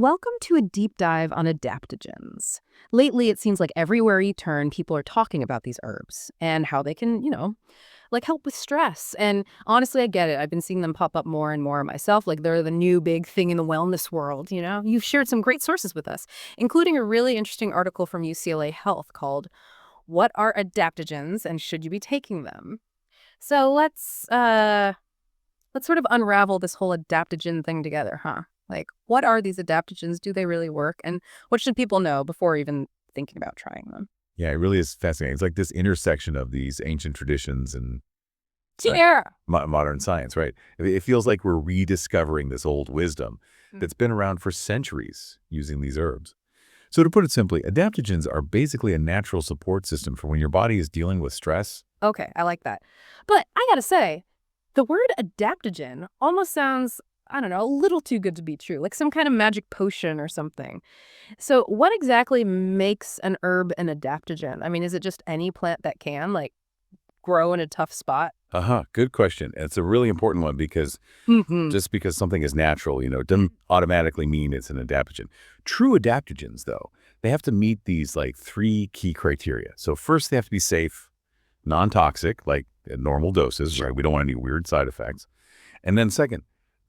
Welcome to a deep dive on adaptogens. Lately, it seems like everywhere you turn, people are talking about these herbs and how they can, like help with stress. And honestly, I get it. I've been seeing them pop up more and more myself. Like they're the new big thing in the wellness world, you know? You've shared some great sources with us, including a really interesting article from UCLA Health called "What Are Adaptogens and Should You Be Taking Them?" So let's sort of unravel this whole adaptogen thing together, huh? Like, what are these adaptogens? Do they really work? And what should people know before even thinking about trying them? Yeah, it really is fascinating. It's like this intersection of these ancient traditions and Yeah. modern science, right? It feels like we're rediscovering this old wisdom that's been around for centuries using these herbs. So to put it simply, adaptogens are basically a natural support system for when your body is dealing with stress. Okay, I like that. But I gotta say, the word adaptogen almost sounds, I don't know, a little too good to be true, like some kind of magic potion or something. So what exactly makes an herb an adaptogen? I mean, is it just any plant that can, like, grow in a tough spot? Good question. And it's a really important one because Hmm. just because something is natural, it doesn't automatically mean it's an adaptogen. True adaptogens, though, they have to meet these like three key criteria. So first, they have to be safe, non-toxic, like at normal doses, right? We don't want any weird side effects. And then second,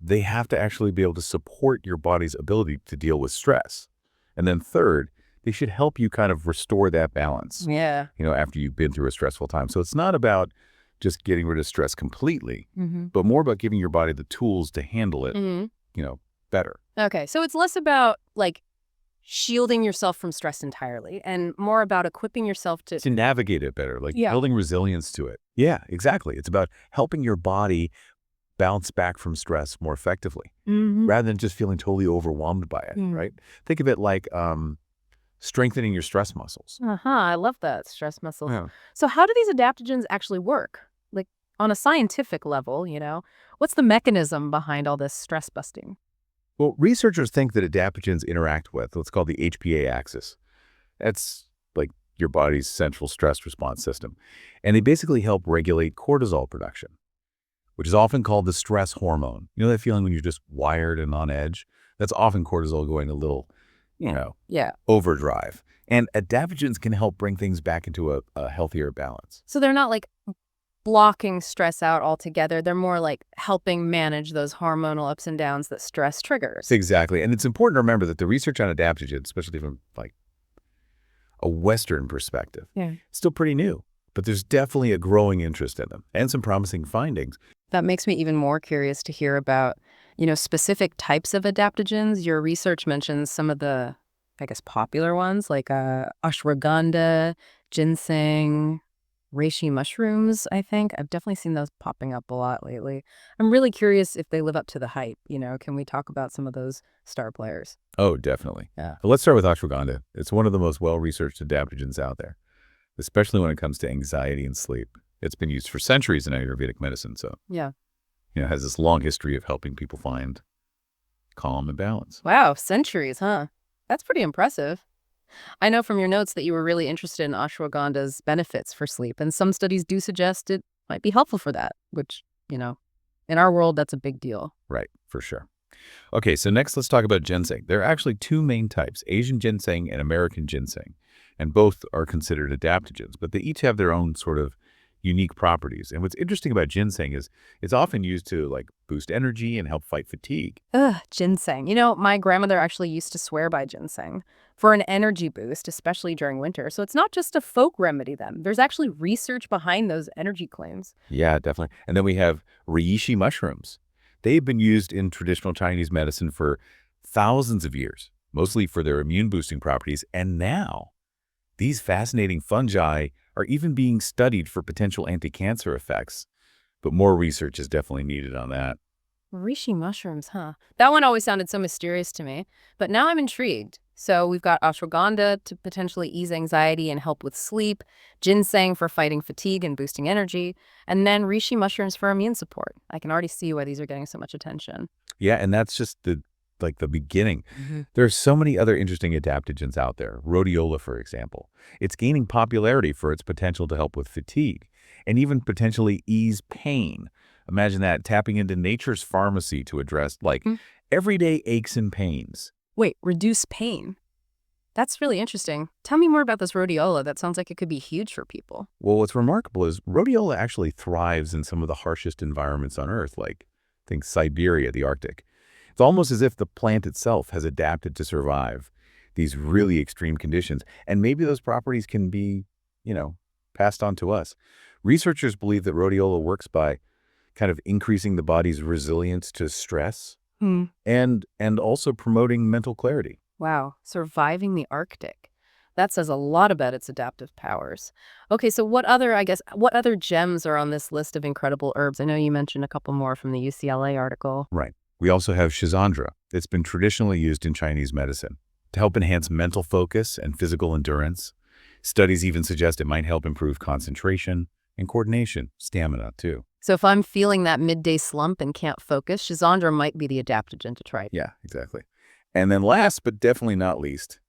they have to actually be able to support your body's ability to deal with stress. And then third, they should help you kind of restore that balance, Yeah. after you've been through a stressful time. So it's not about just getting rid of stress completely, Hmm. but more about giving your body the tools to handle it, Hmm. better. Okay, so it's less about, like, shielding yourself from stress entirely and more about equipping yourself to... To navigate it better, like Yeah. building resilience to it. Yeah, exactly. It's about helping your body bounce back from stress more effectively Hmm. rather than just feeling totally overwhelmed by it, right? Think of it like strengthening your stress muscles. I love that, stress muscles. Yeah. So how do these adaptogens actually work? Like, on a scientific level, what's the mechanism behind all this stress busting? Well, researchers think that adaptogens interact with what's called the HPA axis. That's like your body's central stress response system. And they basically help regulate cortisol production, which is often called the stress hormone. You know that feeling when you're just wired and on edge? That's often cortisol going a little, Yeah. overdrive. And adaptogens can help bring things back into a healthier balance. So they're not like blocking stress out altogether. They're more like helping manage those hormonal ups and downs that stress triggers. Exactly. And it's important to remember that the research on adaptogens, especially from like a Western perspective, Yeah. is still pretty new. But there's definitely a growing interest in them and some promising findings. That makes me even more curious to hear about, specific types of adaptogens. Your research mentions some of the, I guess, popular ones like ashwagandha, ginseng, reishi mushrooms, I think. I've definitely seen those popping up a lot lately. I'm really curious if they live up to the hype. Can we talk about some of those star players? Oh, definitely. Yeah. But let's start with ashwagandha. It's one of the most well-researched adaptogens out there, especially when it comes to anxiety and sleep. It's been used for centuries in Ayurvedic medicine, so Yeah. it has this long history of helping people find calm and balance. Wow, centuries, huh? That's pretty impressive. I know from your notes that you were really interested in ashwagandha's benefits for sleep, and some studies do suggest it might be helpful for that, which, in our world, that's a big deal. Right, for sure. Okay, so next let's talk about ginseng. There are actually two main types, Asian ginseng and American ginseng, and both are considered adaptogens, but they each have their own sort of unique properties. And what's interesting about ginseng is it's often used to like boost energy and help fight fatigue. Ugh, ginseng. My grandmother actually used to swear by ginseng for an energy boost, especially during winter. So it's not just a folk remedy then. There's actually research behind those energy claims. Yeah, definitely. And then we have reishi mushrooms. They've been used in traditional Chinese medicine for thousands of years, mostly for their immune boosting properties. And now these fascinating fungi are even being studied for potential anti-cancer effects. But more research is definitely needed on that. Reishi mushrooms, huh? That one always sounded so mysterious to me, but now I'm intrigued. So we've got ashwagandha to potentially ease anxiety and help with sleep, ginseng for fighting fatigue and boosting energy, and then reishi mushrooms for immune support. I can already see why these are getting so much attention. Yeah, and that's just the beginning. Hmm. There are so many other interesting adaptogens out there. Rhodiola, for example. It's gaining popularity for its potential to help with fatigue and even potentially ease pain. Imagine that, tapping into nature's pharmacy to address like everyday aches and pains. Wait, reduce pain. That's really interesting. Tell me more about this rhodiola. That sounds like it could be huge for people. Well, what's remarkable is rhodiola actually thrives in some of the harshest environments on Earth, like think Siberia, the Arctic. It's almost as if the plant itself has adapted to survive these really extreme conditions, and maybe those properties can be, passed on to us. Researchers believe that rhodiola works by kind of increasing the body's resilience to stress Hmm. and also promoting mental clarity. Wow, surviving the Arctic. That says a lot about its adaptive powers. Okay, so what other gems are on this list of incredible herbs? I know you mentioned a couple more from the UCLA article. Right. We also have Schizandra. It's been traditionally used in Chinese medicine to help enhance mental focus and physical endurance. Studies even suggest it might help improve concentration and coordination, stamina too. So if I'm feeling that midday slump and can't focus, Schizandra might be the adaptogen to try. Yeah, exactly. And then last, but definitely not least,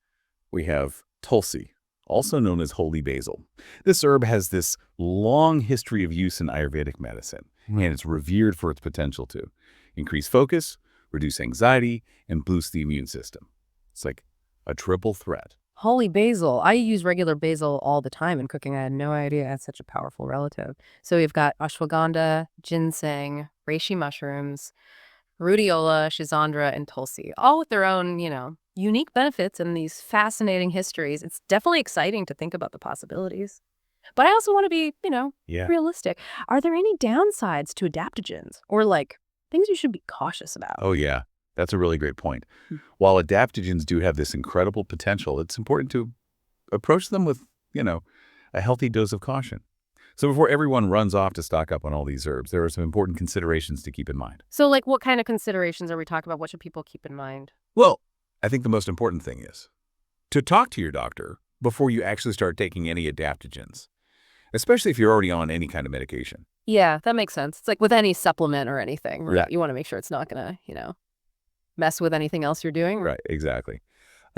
we have Tulsi, also known as holy basil. This herb has this long history of use in Ayurvedic medicine, and it's revered for its potential to increase focus, reduce anxiety, and boost the immune system. It's like a triple threat. Holy basil. I use regular basil all the time in cooking. I had no idea it had such a powerful relative. So we've got ashwagandha, ginseng, reishi mushrooms, rhodiola, schizandra, and tulsi, all with their own, unique benefits and these fascinating histories. It's definitely exciting to think about the possibilities. But I also want to be, Yeah. realistic. Are there any downsides to adaptogens or things you should be cautious about? Oh, yeah. That's a really great point. Hmm. While adaptogens do have this incredible potential, it's important to approach them with, a healthy dose of caution. So before everyone runs off to stock up on all these herbs, there are some important considerations to keep in mind. So, what kind of considerations are we talking about? What should people keep in mind? Well, I think the most important thing is to talk to your doctor before you actually start taking any adaptogens, especially if you're already on any kind of medication. Yeah, that makes sense. It's like with any supplement or anything, right? Yeah. You want to make sure it's not going to, mess with anything else you're doing. Right, exactly.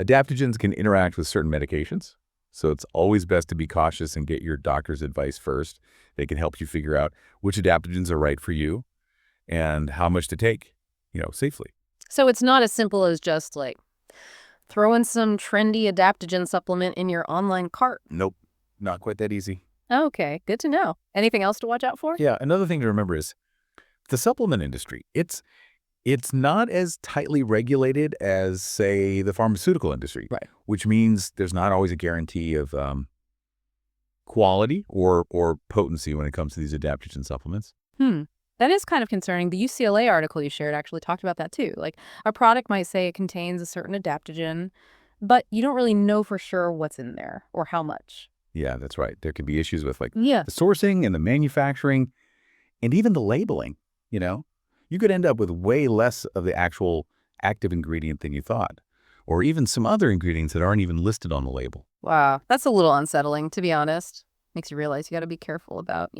Adaptogens can interact with certain medications, so it's always best to be cautious and get your doctor's advice first. They can help you figure out which adaptogens are right for you and how much to take, safely. So it's not as simple as just throw in some trendy adaptogen supplement in your online cart. Nope, not quite that easy. Okay, good to know. Anything else to watch out for? Yeah, another thing to remember is the supplement industry. It's not as tightly regulated as, say, the pharmaceutical industry, Right. which means there's not always a guarantee of quality or potency when it comes to these adaptogen supplements. That is kind of concerning. The UCLA article you shared actually talked about that too. A product might say it contains a certain adaptogen, but you don't really know for sure what's in there or how much. Yeah, that's right. There could be issues with Yeah. the sourcing and the manufacturing and even the labeling, You could end up with way less of the actual active ingredient than you thought, or even some other ingredients that aren't even listed on the label. Wow. That's a little unsettling, to be honest. Makes you realize you got to be careful about,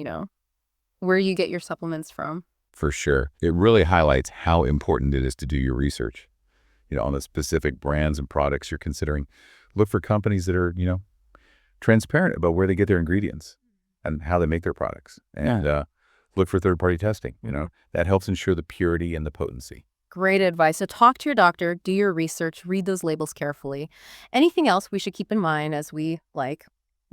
where you get your supplements from. For sure. It really highlights how important it is to do your research, on the specific brands and products you're considering. Look for companies that are, transparent about where they get their ingredients and how they make their products. And look for third-party testing. That helps ensure the purity and the potency. Great advice. So talk to your doctor, do your research, read those labels carefully. Anything else we should keep in mind as we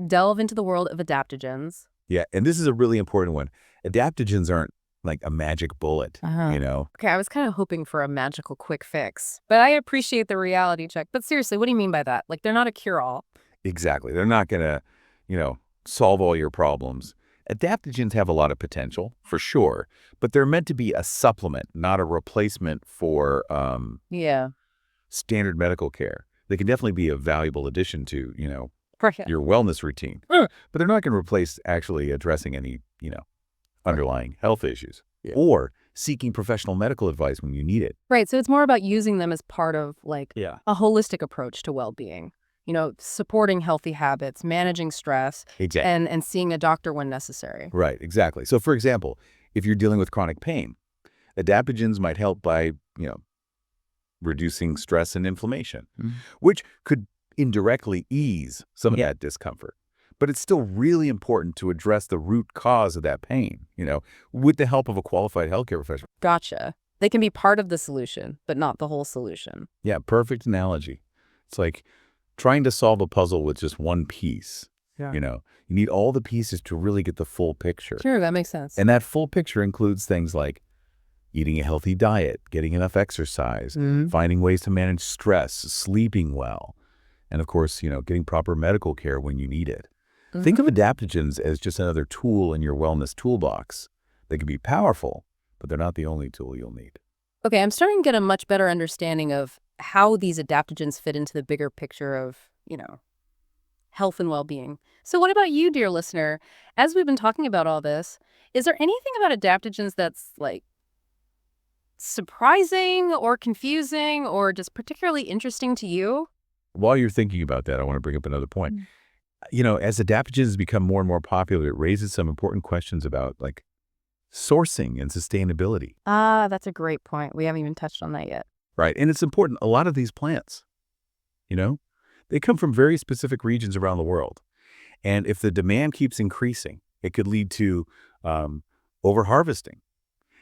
delve into the world of adaptogens? Yeah, and this is a really important one. Adaptogens aren't like a magic bullet, Okay, I was kind of hoping for a magical quick fix, but I appreciate the reality check. But seriously, what do you mean by that? They're not a cure-all. Exactly. They're not going to, solve all your problems. Adaptogens have a lot of potential, for sure, but they're meant to be a supplement, not a replacement for Yeah. standard medical care. They can definitely be a valuable addition to, Right. your wellness routine, but they're not going to replace actually addressing any, underlying health issues or seeking professional medical advice when you need it. Right, so it's more about using them as part of Yeah. a holistic approach to well-being. Supporting healthy habits, managing stress, Exactly. and seeing a doctor when necessary. Right, exactly. So, for example, if you're dealing with chronic pain, adaptogens might help by, reducing stress and inflammation, which could indirectly ease some of that discomfort. But it's still really important to address the root cause of that pain, with the help of a qualified healthcare professional. Gotcha. They can be part of the solution, but not the whole solution. Yeah, perfect analogy. It's like trying to solve a puzzle with just one piece. Yeah. You need all the pieces to really get the full picture. Sure, that makes sense. And that full picture includes things like eating a healthy diet, getting enough exercise, finding ways to manage stress, sleeping well, and of course, getting proper medical care when you need it. Think of adaptogens as just another tool in your wellness toolbox. They can be powerful, but they're not the only tool you'll need. Okay, I'm starting to get a much better understanding of how these adaptogens fit into the bigger picture of, health and well-being. So what about you, dear listener? As we've been talking about all this, is there anything about adaptogens that's like surprising or confusing or just particularly interesting to you? While you're thinking about that, I want to bring up another point. As adaptogens become more and more popular, it raises some important questions about like sourcing and sustainability. Ah, that's a great point. We haven't even touched on that yet. Right. And it's important. A lot of these plants, they come from very specific regions around the world. And if the demand keeps increasing, it could lead to overharvesting.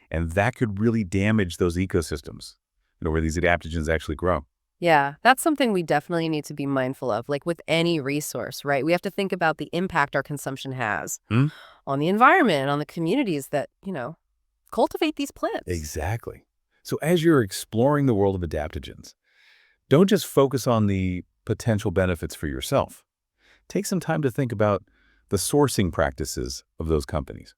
And that could really damage those ecosystems, where these adaptogens actually grow. Yeah, that's something we definitely need to be mindful of. Like with any resource, right? We have to think about the impact our consumption has on the environment, on the communities that, cultivate these plants. Exactly. So as you're exploring the world of adaptogens, don't just focus on the potential benefits for yourself. Take some time to think about the sourcing practices of those companies,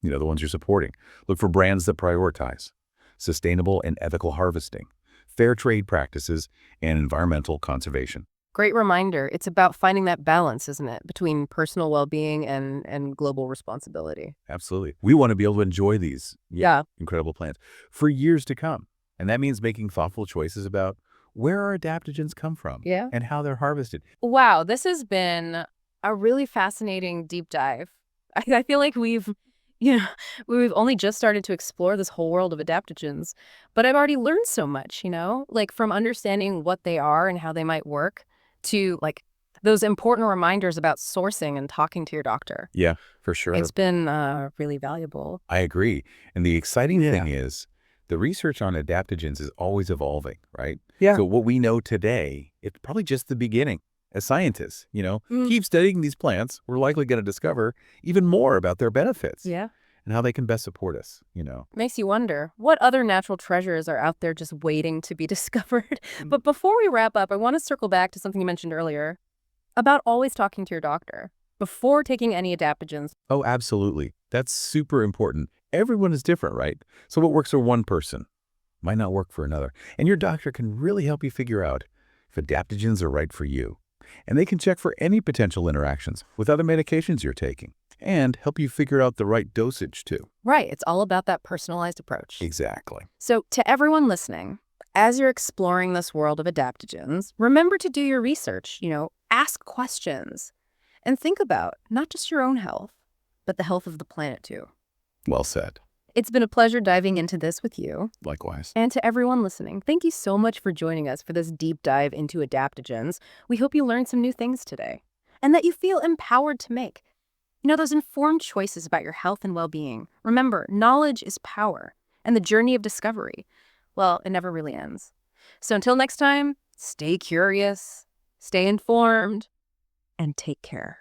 the ones you're supporting. Look for brands that prioritize sustainable and ethical harvesting, fair trade practices, and environmental conservation. Great reminder. It's about finding that balance, isn't it, between personal well-being and global responsibility. Absolutely. We want to be able to enjoy these incredible plants for years to come. And that means making thoughtful choices about where our adaptogens come from and how they're harvested. Wow, this has been a really fascinating deep dive. I feel like we've only just started to explore this whole world of adaptogens, but I've already learned so much, like from understanding what they are and how they might work to like those important reminders about sourcing and talking to your doctor. Yeah, for sure. It's been really valuable. I agree. And the exciting thing is the research on adaptogens is always evolving, right? Yeah. So what we know today, it's probably just the beginning. As scientists, keep studying these plants, we're likely going to discover even more about their benefits. Yeah. And how they can best support us, Makes you wonder, what other natural treasures are out there just waiting to be discovered? But before we wrap up, I want to circle back to something you mentioned earlier about always talking to your doctor before taking any adaptogens. Oh, absolutely. That's super important. Everyone is different, right? So what works for one person might not work for another. And your doctor can really help you figure out if adaptogens are right for you. And they can check for any potential interactions with other medications you're taking and help you figure out the right dosage too. Right. It's all about that personalized approach. Exactly. So to everyone listening, as you're exploring this world of adaptogens, remember to do your research, ask questions and think about not just your own health, but the health of the planet too. Well said. It's been a pleasure diving into this with you. Likewise. And to everyone listening, thank you so much for joining us for this deep dive into adaptogens. We hope you learned some new things today and that you feel empowered to make, those informed choices about your health and well-being. Remember, knowledge is power, and the journey of discovery, well, it never really ends. So until next time, stay curious, stay informed, and take care.